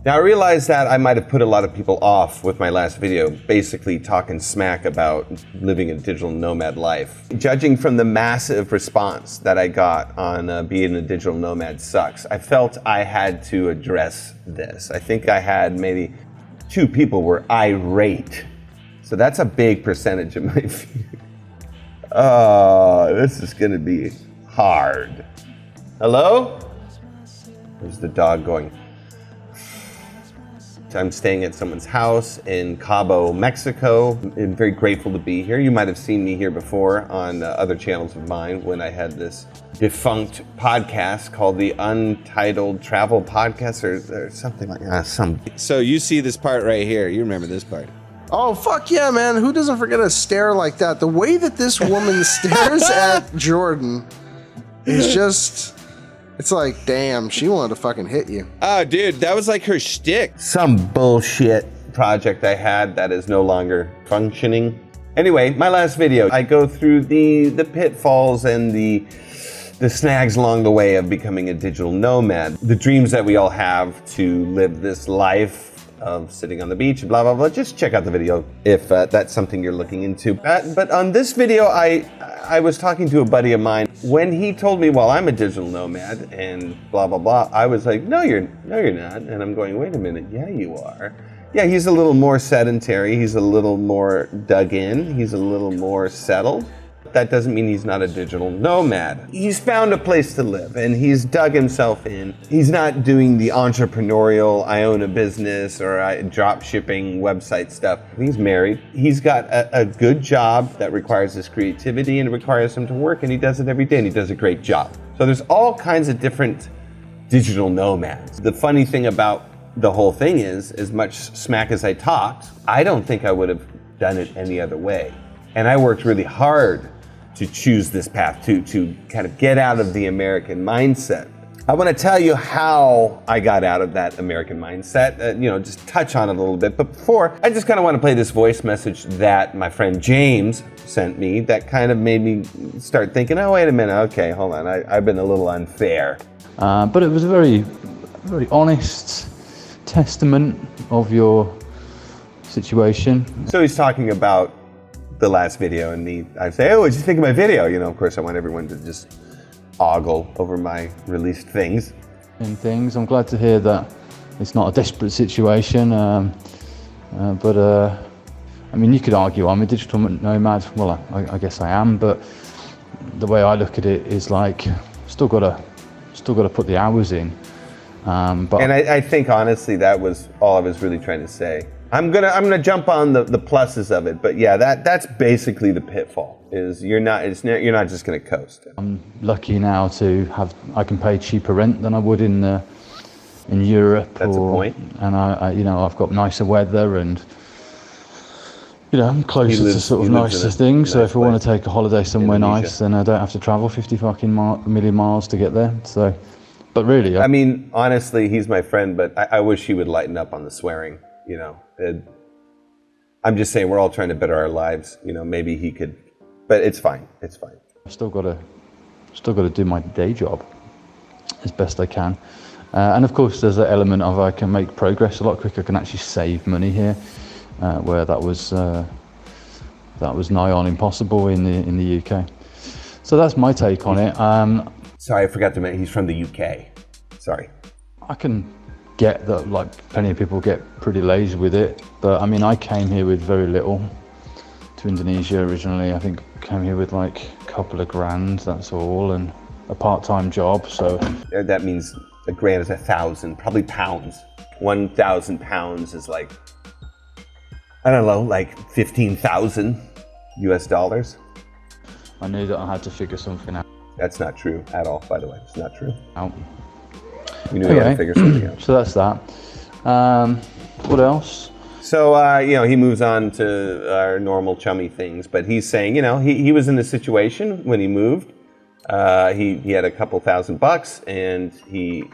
Now I realize that I might have put a lot of people off with my last video, basically talking smack about living a digital nomad life. Judging from the massive response that I got on being a digital nomad sucks, I felt I had to address this. I think I had maybe 2 people were irate. So that's a big percentage of my views. Oh, this is gonna be hard. Hello? There's the dog going. I'm staying at someone's house in Cabo, Mexico. I'm very grateful to be here. You might have seen me here before on other channels of mine when I had this defunct podcast called the Untitled Travel Podcast or something like that. So you see this part right here. You remember this part. Oh, fuck yeah, man. Who doesn't forget a stare like that? The way that this woman stares at Jordan is just... It's like, damn, she wanted to fucking hit you. Oh, dude, that was like her shtick. Some bullshit project I had that is no longer functioning. Anyway, my last video, I go through the pitfalls and the snags along the way of becoming a digital nomad. The dreams that we all have to live this life of sitting on the beach and blah, blah, blah. Just check out the video if that's something you're looking into. But on this video, I was talking to a buddy of mine. When he told me, well, I'm a digital nomad and blah, blah, blah, I was like, no, you're not. And I'm going, wait a minute, yeah, you are. Yeah, he's a little more sedentary. He's a little more dug in. He's a little more settled. That doesn't mean he's not a digital nomad. He's found a place to live and he's dug himself in. He's not doing the entrepreneurial, I own a business or I drop shipping website stuff. He's married. He's got a good job that requires his creativity and it requires him to work and he does it every day and he does a great job. So there's all kinds of different digital nomads. The funny thing about the whole thing is, as much smack as I talked, I don't think I would have done it any other way. And I worked really hard to choose this path, to kind of get out of the American mindset. I want to tell you how I got out of that American mindset, just touch on it a little bit. But before, I just kind of want to play this voice message that my friend James sent me that kind of made me start thinking, oh, wait a minute, okay, hold on, I've been a little unfair. But it was a very, very honest testament of your situation. So he's talking about the last video and I say, oh, what'd you think of my video? Of course I want everyone to just ogle over my released things. I'm glad to hear that it's not a desperate situation, but I mean, you could argue I'm a digital nomad. Well, I guess I am, but the way I look at it is like, still got to put the hours in. But I think honestly that was all I was really trying to say. I'm gonna jump on the pluses of it, but yeah, that's basically the pitfall. Is you're not just gonna coast. I'm lucky now I can pay cheaper rent than I would in Europe. That's a point. And I've got nicer weather and I'm closer to sort of nicer things. So if I want to take a holiday somewhere nice, then I don't have to travel 50 fucking million miles to get there. So, but really, I mean, honestly, he's my friend, but I wish he would lighten up on the swearing. I'm just saying we're all trying to better our lives. Maybe he could, but it's fine. It's fine. I've still got to do my day job as best I can, and of course there's an element of I can make progress a lot quicker. I can actually save money here, where that was nigh on impossible in the UK. So that's my take on it. Sorry, I forgot to mention he's from the UK. Sorry. I can get that, like plenty of people get pretty lazy with it, but I mean I came here with very little to Indonesia originally. I think came here with like a couple of grand, that's all, and a part-time job. So that means a grand is 1,000, probably pounds. 1,000 pounds is like, I don't know, like 15,000 US dollars. I knew that I had to figure something out. That's not true at all, by the way. It's not true. You knew you had to figure something out. So that's that. What else? So, he moves on to our normal chummy things, but he's saying, he was in this situation when he moved. He had a couple $1,000 and he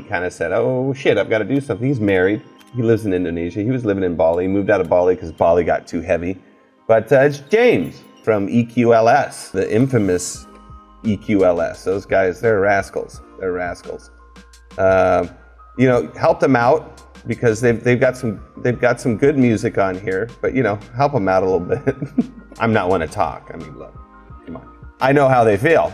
kind of said, oh shit, I've got to do something. He's married. He lives in Indonesia. He was living in Bali. He moved out of Bali because Bali got too heavy. But it's James from EQLS, the infamous EQLS. Those guys, they're rascals. Helped him out because they've got some good music on here, but you know, help them out a little bit. I'm not one to talk. I mean, look, come on. I know how they feel.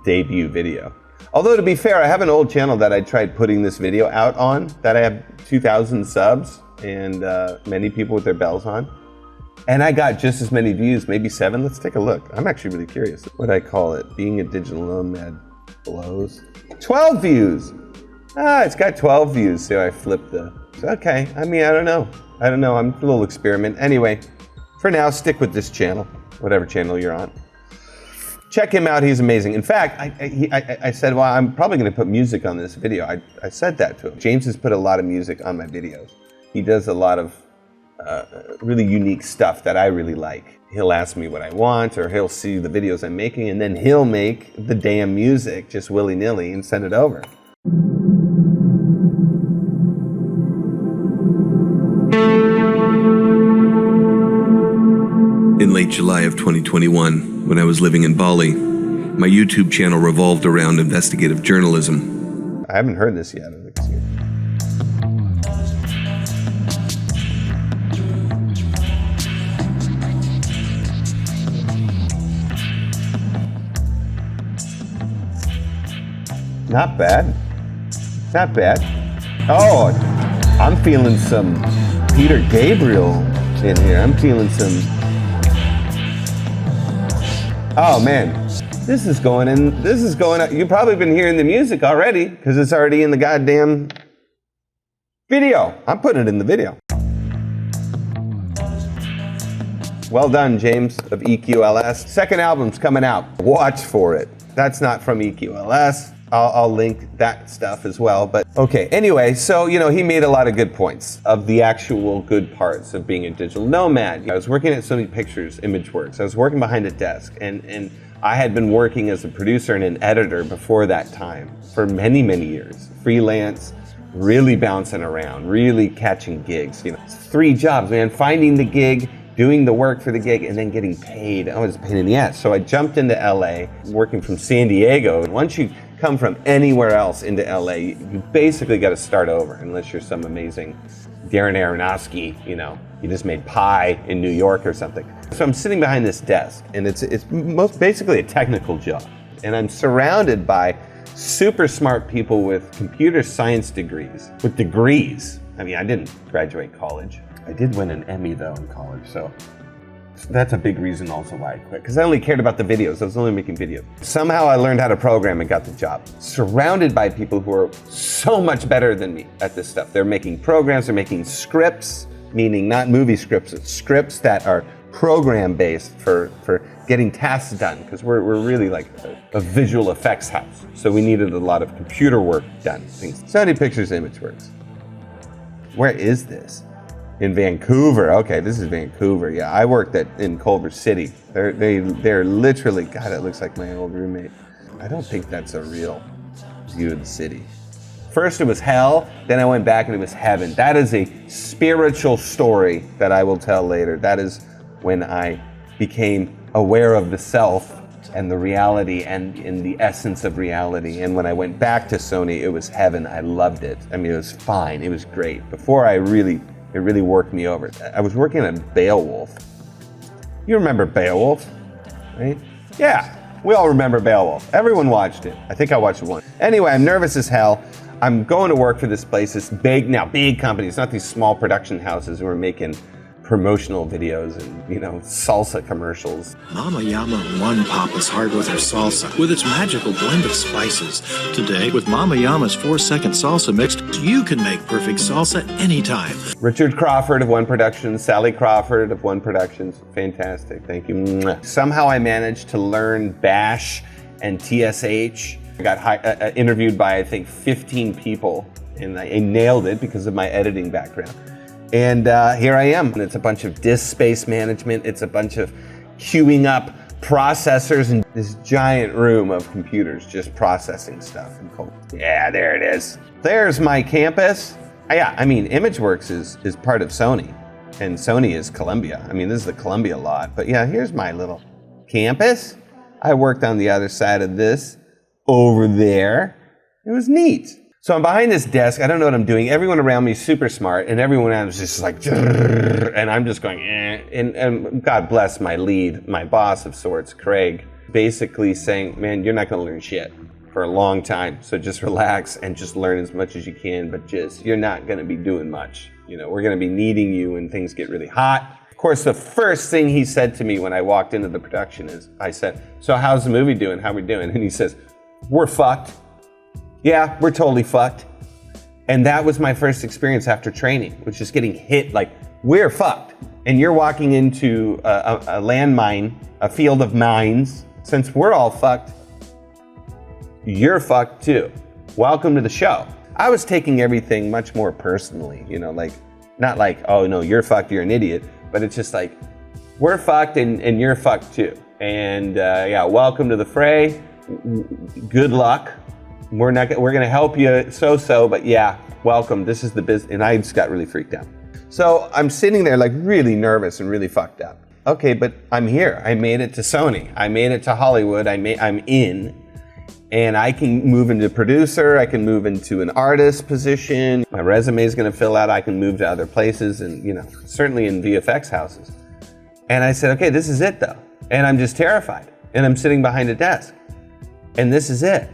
Debut video. Although to be fair, I have an old channel that I tried putting this video out on that I have 2,000 subs and many people with their bells on. And I got just as many views, maybe 7. Let's take a look. I'm actually really curious. What do I call it? Being a digital nomad blows. 12 views. It's got 12 views. So I flipped okay. I mean, I don't know. I'm a little experiment. Anyway, for now, stick with this channel, whatever channel you're on. Check him out. He's amazing. In fact, I said, well, I'm probably going to put music on this video. I said that to him. James has put a lot of music on my videos. He does a lot of really unique stuff that I really like. He'll ask me what I want, or he'll see the videos I'm making, and then he'll make the damn music just willy-nilly and send it over. In late July of 2021, when I was living in Bali, my YouTube channel revolved around investigative journalism. I haven't heard this yet. Not bad. Not bad. Oh, I'm feeling some Peter Gabriel in here. I'm feeling some... Oh man, this is going out. You've probably been hearing the music already because it's already in the goddamn video. I'm putting it in the video. Well done, James of EQLS. Second album's coming out. Watch for it. That's not from EQLS. I'll link that stuff as well. But okay, anyway, so, you know, he made a lot of good points of the actual good parts of being a digital nomad. I was working at Sony Pictures ImageWorks. I was working behind a desk, and I had been working as a producer and an editor before that time for many, many years. Freelance, really bouncing around, really catching gigs. You know, 3 jobs, man, finding the gig, doing the work for the gig, and then getting paid. I was a pain in the ass. So I jumped into LA, working from San Diego. And once you come from anywhere else into LA, you basically got to start over, unless you're some amazing Darren Aronofsky, you know, you just made pie in New York or something. So I'm sitting behind this desk, and it's most basically a technical job. And I'm surrounded by super smart people with computer science degrees, I mean, I didn't graduate college. I did win an Emmy though in college, so that's a big reason also why I quit, because I only cared about the videos. I was only making videos. Somehow I learned how to program and got the job. Surrounded by people who are so much better than me at this stuff. They're making programs, they're making scripts, meaning not movie scripts, it's scripts that are program-based for getting tasks done, because we're really like a visual effects house. So we needed a lot of computer work done. Sony Pictures ImageWorks. Where is this? In Vancouver. Okay, this is Vancouver. Yeah, I worked in Culver City. They're literally, God, it looks like my old roommate. I don't think that's a real view of the city. First it was hell, then I went back and it was heaven. That is a spiritual story that I will tell later. That is when I became aware of the self and the reality and in the essence of reality. And when I went back to Sony, it was heaven. I loved it. I mean, it was fine. It was great. Before it really worked me over. I was working on Beowulf. You remember Beowulf, right? Yeah, we all remember Beowulf. Everyone watched it. I think I watched it once. Anyway, I'm nervous as hell. I'm going to work for this place. It's big company. It's not these small production houses who are making promotional videos and, you know, salsa commercials. Mama Yama One Papa's hard with her salsa, with its magical blend of spices. Today, with Mama Yama's 4-second salsa mix, you can make perfect salsa anytime. Richard Crawford of One Productions, Sally Crawford of One Productions. Fantastic, thank you. Mwah. Somehow I managed to learn Bash and TSH. I got interviewed by, I think, 15 people, and I nailed it because of my editing background. And here I am. And it's a bunch of disk space management. It's a bunch of queuing up processors in this giant room of computers just processing stuff. Yeah, there it is. There's my campus. Yeah, I mean, ImageWorks is part of Sony, and Sony is Columbia. I mean, this is the Columbia lot. But yeah, here's my little campus. I worked on the other side of this over there. It was neat. So I'm behind this desk. I don't know what I'm doing. Everyone around me is super smart, and everyone else is just like, and I'm just going, eh. And God bless my lead, my boss of sorts, Craig, basically saying, man, you're not going to learn shit for a long time. So just relax and just learn as much as you can, but just, you're not going to be doing much. You know, we're going to be needing you when things get really hot. Of course, the first thing he said to me when I walked into the production is, I said, so how's the movie doing? How we doing? And he says, we're fucked. Yeah, we're totally fucked. And that was my first experience after training, which is getting hit like, we're fucked. And you're walking into a landmine, a field of mines. Since we're all fucked, you're fucked too. Welcome to the show. I was taking everything much more personally, you know, like, not like, oh no, you're fucked, you're an idiot, but it's just like, we're fucked and you're fucked too. And yeah, welcome to the fray. Good luck. We're gonna help you so, but yeah, welcome. This is the business. And I just got really freaked out. So I'm sitting there like really nervous and really fucked up. Okay, but I'm here. I made it to Sony. I made it to Hollywood. I'm in. And I can move into producer. I can move into an artist position. My resume is gonna fill out. I can move to other places and, you know, certainly in VFX houses. And I said, okay, this is it though. And I'm just terrified. And I'm sitting behind a desk. And this is it.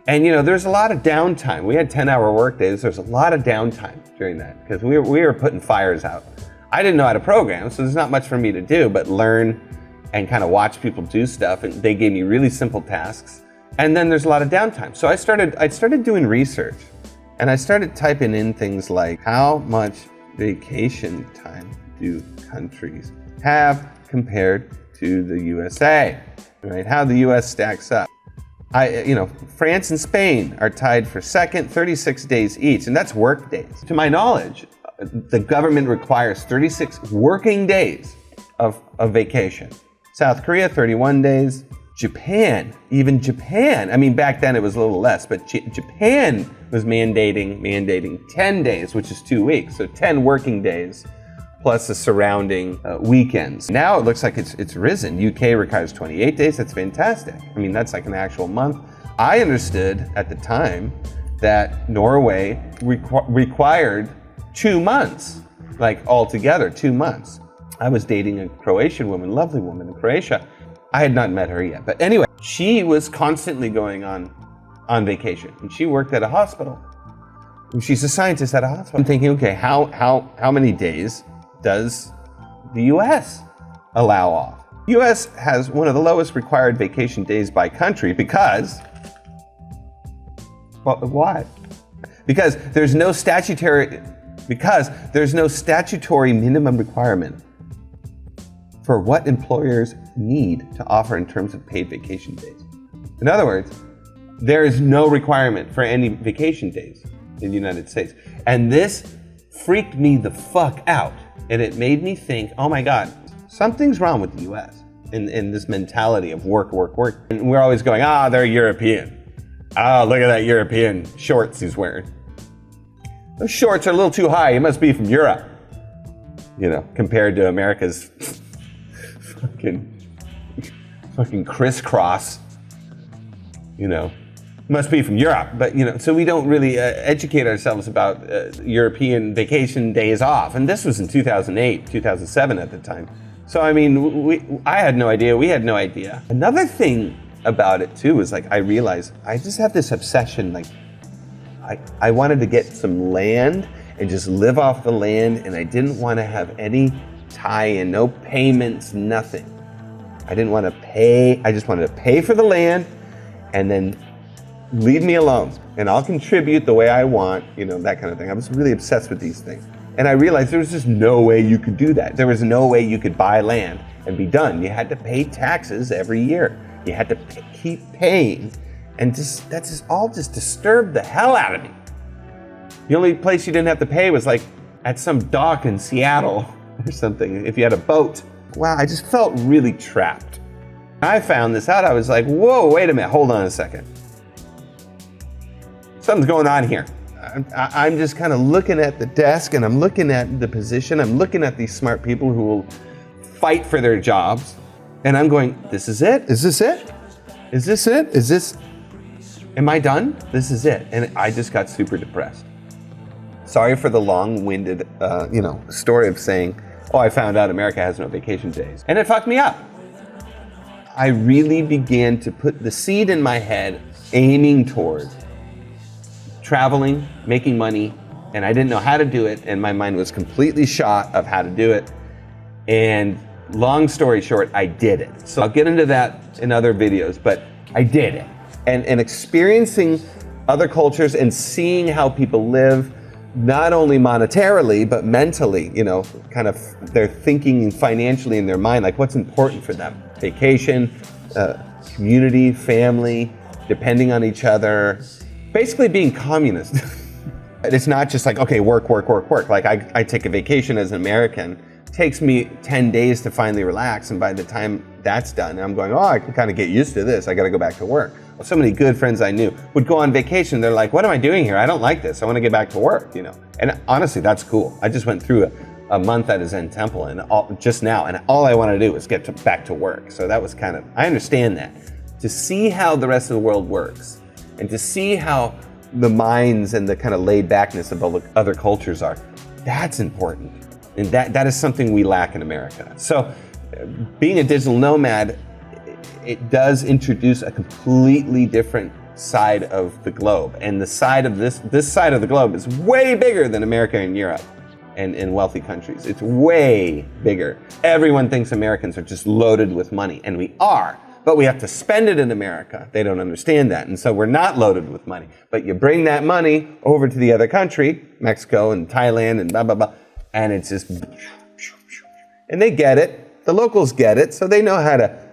And you know, there's a lot of downtime. We had 10-hour work days. There's a lot of downtime during that because we were putting fires out. I didn't know how to program, so there's not much for me to do but learn and kind of watch people do stuff. And they gave me really simple tasks. And then there's a lot of downtime. So I started doing research, and I started typing in things like, how much vacation time do countries have compared to the USA? Right? How the US stacks up. France and Spain are tied for second, 36 days each, and that's work days. To my knowledge, the government requires 36 working days of vacation. South Korea, 31 days. Japan, I mean, back then it was a little less, but Japan was mandating 10 days, which is 2 weeks, so 10 working days plus the surrounding weekends. Now it looks like it's risen. UK requires 28 days. That's fantastic. I mean, that's like an actual month. I understood at the time that Norway required 2 months, like altogether 2 months. I was dating a Croatian woman, lovely woman in Croatia. I had not met her yet, but anyway, she was constantly going on vacation, and she worked at a hospital. She's a scientist at a hospital. I'm thinking, okay, how many days does the US allow off? US has one of the lowest required vacation days by country because, well, why? Because there's no statutory minimum requirement for what employers need to offer in terms of paid vacation days. In other words, there is no requirement for any vacation days in the United States. And this freaked me the fuck out. And it made me think, oh my God, something's wrong with the US in this mentality of work. And we're always going, they're European. Oh, look at that European shorts he's wearing. Those shorts are a little too high. He must be from Europe. You know, compared to America's fucking crisscross, you know, must be from Europe. But, you know, so we don't really educate ourselves about European vacation days off. And this was in 2008, 2007 at the time. So, I mean, I had no idea. We had no idea. Another thing about it too was like, I realized I just have this obsession. Like I wanted to get some land and just live off the land. And I didn't want to have any tie-in, no payments, nothing. I didn't want to pay. I just wanted to pay for the land and then leave me alone. And I'll contribute the way I want, you know, that kind of thing. I was really obsessed with these things. And I realized there was just no way you could do that. There was no way you could buy land and be done. You had to pay taxes every year. You had to keep paying. And that just all just disturbed the hell out of me. The only place you didn't have to pay was like at some dock in Seattle or something, if you had a boat. Wow, I just felt really trapped. I found this out. I was like, whoa, wait a minute, hold on a second. Something's going on here. I'm just kind of looking at the desk and I'm looking at the position. I'm looking at these smart people who will fight for their jobs. And I'm going, this is it? Is this it? Is this it? Is this? am I done? This is it. And I just got super depressed. Sorry for the long-winded, story of saying, oh, I found out America has no vacation days. And it fucked me up. I really began to put the seed in my head aiming toward traveling, making money, and I didn't know how to do it, and my mind was completely shot of how to do it. And long story short, I did it. So I'll get into that in other videos, but I did it. And experiencing other cultures and seeing how people live, not only monetarily, but mentally, kind of their thinking financially in their mind, like what's important for them. Vacation, community, family, depending on each other, basically being communist. It's not just like, okay, work. Like I take a vacation as an American. It takes me 10 days to finally relax. And by the time that's done, I'm going, I can kind of get used to this. I got to go back to work. Well, so many good friends I knew would go on vacation. They're like, what am I doing here? I don't like this. I want to get back to work, And honestly, that's cool. I just went through a month at a Zen temple and all I want to do is get back to work. So that was I understand that. To see how the rest of the world works and to see how the minds and the kind of laid backness of other cultures are, that's important. And that is something we lack in America. So being a digital nomad, it does introduce a completely different side of the globe. And the side of this side of the globe is way bigger than America and Europe and in wealthy countries. It's way bigger. Everyone thinks Americans are just loaded with money, and we are. But we have to spend it in America. They don't understand that. And so we're not loaded with money. But you bring that money over to the other country, Mexico and Thailand and blah, blah, blah, and it's just, and they get it. The locals get it. So they know how to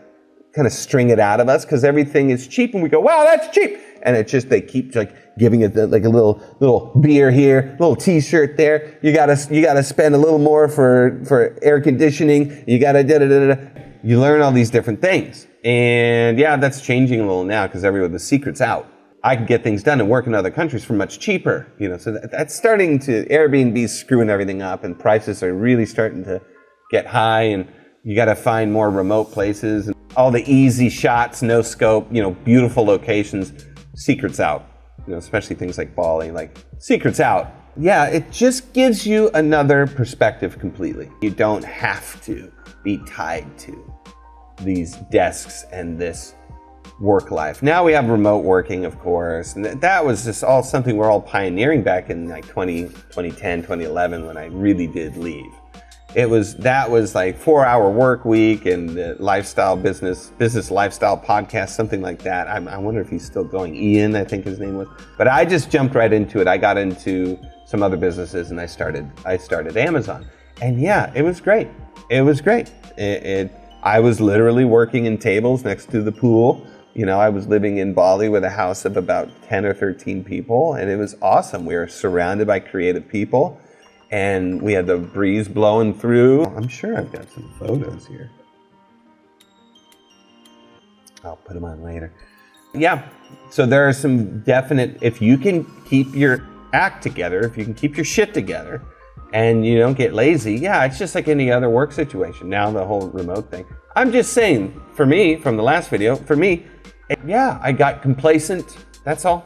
kind of string it out of us because everything is cheap. And we go, wow, that's cheap. And it's just, they keep giving it like a little beer here, little t-shirt there. You gotta spend a little more for air conditioning. You gotta da-da-da-da. You learn all these different things. And yeah, that's changing a little now because the secret's out. I can get things done and work in other countries for much cheaper, so that's starting to, Airbnb's screwing everything up and prices are really starting to get high and you got to find more remote places and all the easy shots, no scope, beautiful locations, secret's out, especially things like Bali, secret's out. Yeah, it just gives you another perspective completely. You don't have to be tied to these desks and this work life. Now we have remote working, of course, and that was just all something we're all pioneering back in 2010, 2011 when I really did leave. That was 4-hour work week and the business lifestyle podcast, something like that. I wonder if he's still going. Ian, I think his name was. But I just jumped right into it. I got into some other businesses and I started Amazon. And yeah, it was great. It was great. I was literally working in tables next to the pool. I was living in Bali with a house of about 10 or 13 people, and it was awesome. We were surrounded by creative people, and we had the breeze blowing through. I'm sure I've got some photos here. I'll put them on later. Yeah, so there are some definite, if you can keep your act together, if you can keep your shit together, and you don't get lazy, yeah, it's just like any other work situation. Now the whole remote thing. I'm just saying, for me, from the last video, yeah, I got complacent, that's all.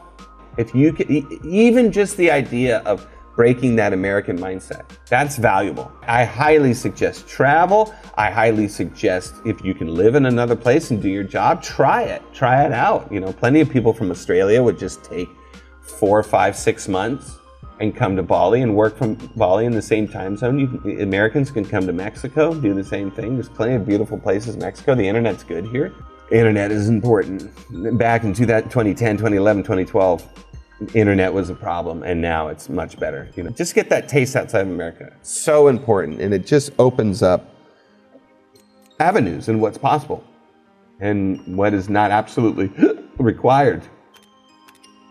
If you could, even just the idea of breaking that American mindset, that's valuable. I highly suggest travel. I highly suggest if you can live in another place and do your job, try it out. Plenty of people from Australia would just take 4, 5, 6 months and come to Bali and work from Bali in the same time zone. Americans can come to Mexico, do the same thing. There's plenty of beautiful places in Mexico. The internet's good here. Internet is important. Back in 2010, 2011, 2012, internet was a problem, and now it's much better. Just get that taste outside of America. So important, and it just opens up avenues in what's possible and what is not absolutely required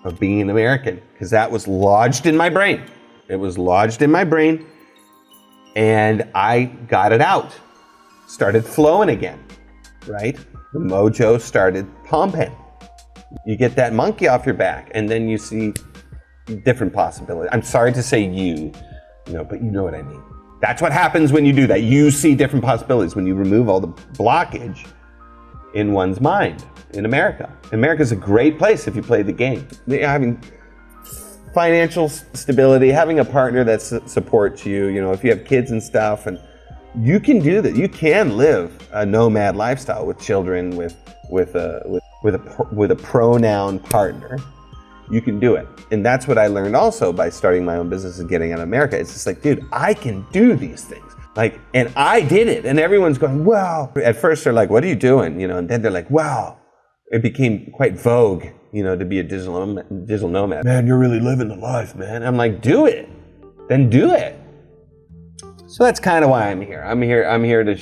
of being an American, because that was lodged in my brain. It was lodged in my brain, and I got it out. Started flowing again, right? The mojo started pumping. You get that monkey off your back, and then you see different possibilities. I'm sorry to say but you know what I mean. That's what happens when you do that. You see different possibilities. When you remove all the blockage, in one's mind in America. America's a great place if you play the game. Having financial stability, having a partner that supports you, you know, if you have kids and stuff, and you can do that. You can live a nomad lifestyle with children, with a pronoun partner. You can do it. And that's what I learned also by starting my own business and getting out of America. It's just like, dude, I can do these things. Like, and I did it. And everyone's going, wow. At first they're like, what are you doing? You know, and then they're like, wow. It became quite vogue, you know, to be a digital nomad. Man, you're really living the life, man. I'm like, do it. Then do it. So that's kind of why I'm here. I'm here to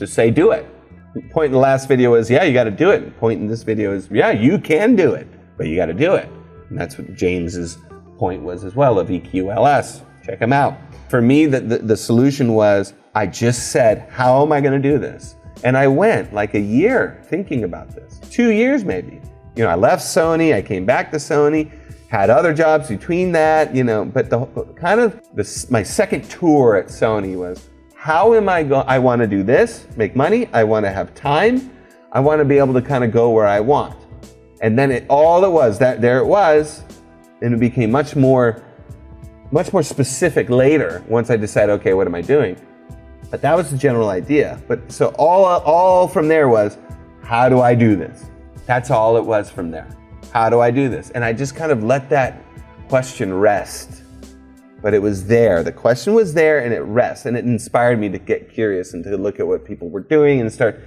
say do it. The point in the last video was, yeah, you got to do it. The point in this video is, yeah, you can do it, but you got to do it. And that's what James's point was as well of EQLS. Check him out. For me, the solution was, I just said, how am I going to do this? And I went like a year thinking about this, 2 years maybe. You know, I left Sony, I came back to Sony, had other jobs between that, you know, but my second tour at Sony was, how am I want to do this, make money, I want to have time, I want to be able to kind of go where I want. And then there it was, and it became much more specific later once I decided, okay, what am I doing? But that was the general idea. But so all from there was, how do I do this? That's all it was from there. How do I do this? And I just kind of let that question rest. But it was there. The question was there and it rests. And it inspired me to get curious and to look at what people were doing and start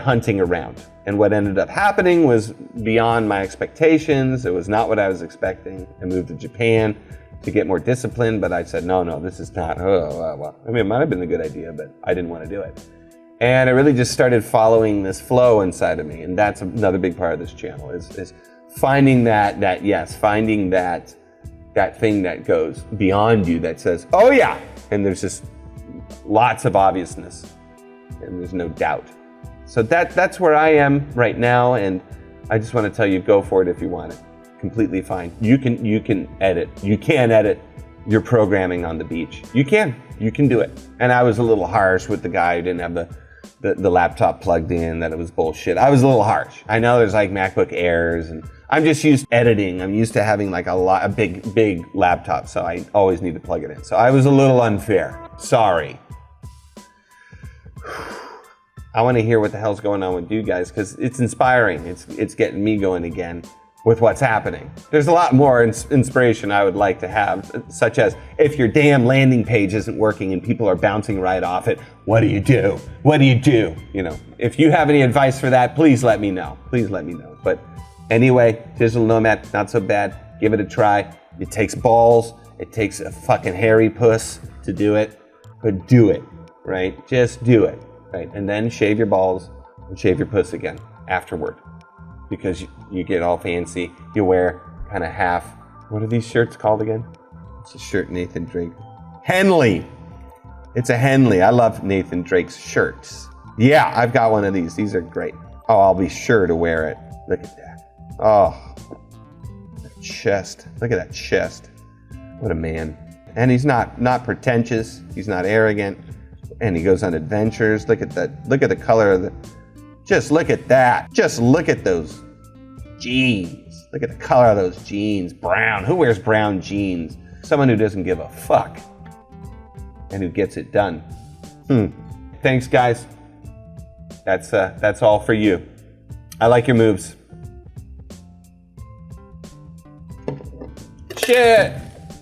hunting around. And what ended up happening was beyond my expectations. It was not what I was expecting. I moved to Japan to get more discipline, but I said, no, this is not, well. I mean, it might have been a good idea, but I didn't want to do it. And I really just started following this flow inside of me. And that's another big part of this channel is finding finding that thing that goes beyond you that says, oh yeah. And there's just lots of obviousness and there's no doubt. So that's where I am right now. And I just want to tell you, go for it if you want it. Completely fine. You can edit. You can edit your programming on the beach. You can do it. And I was a little harsh with the guy who didn't have the laptop plugged in, that it was bullshit. I was a little harsh. I know there's like MacBook Airs, and I'm just used to editing. I'm used to having like a big laptop, so I always need to plug it in. So I was a little unfair. Sorry. I want to hear what the hell's going on with you guys, because it's inspiring. It's getting me going again with what's happening. There's a lot more inspiration I would like to have, such as, if your damn landing page isn't working and people are bouncing right off it, what do you do? What do you do? You know, if you have any advice for that, please let me know. Please let me know. But anyway, digital nomad, not so bad. Give it a try. It takes balls. It takes a fucking hairy puss to do it, but do it, right? Just do it, right? And then shave your balls and shave your puss again afterward. Because you get all fancy, you wear kind of half, what are these shirts called again? It's a shirt Nathan Drake. Henley. It's a Henley. I love Nathan Drake's shirts. Yeah, I've got one of these. These are great. Oh, I'll be sure to wear it. Look at that. Oh, that chest. Look at that chest. What a man. And he's not pretentious. He's not arrogant. And he goes on adventures. Look at that. Look at the color of the... Just look at that. Just look at those jeans. Look at the color of those jeans. Brown. Who wears brown jeans? Someone who doesn't give a fuck and who gets it done. Thanks, guys. That's all for you. I like your moves. Shit.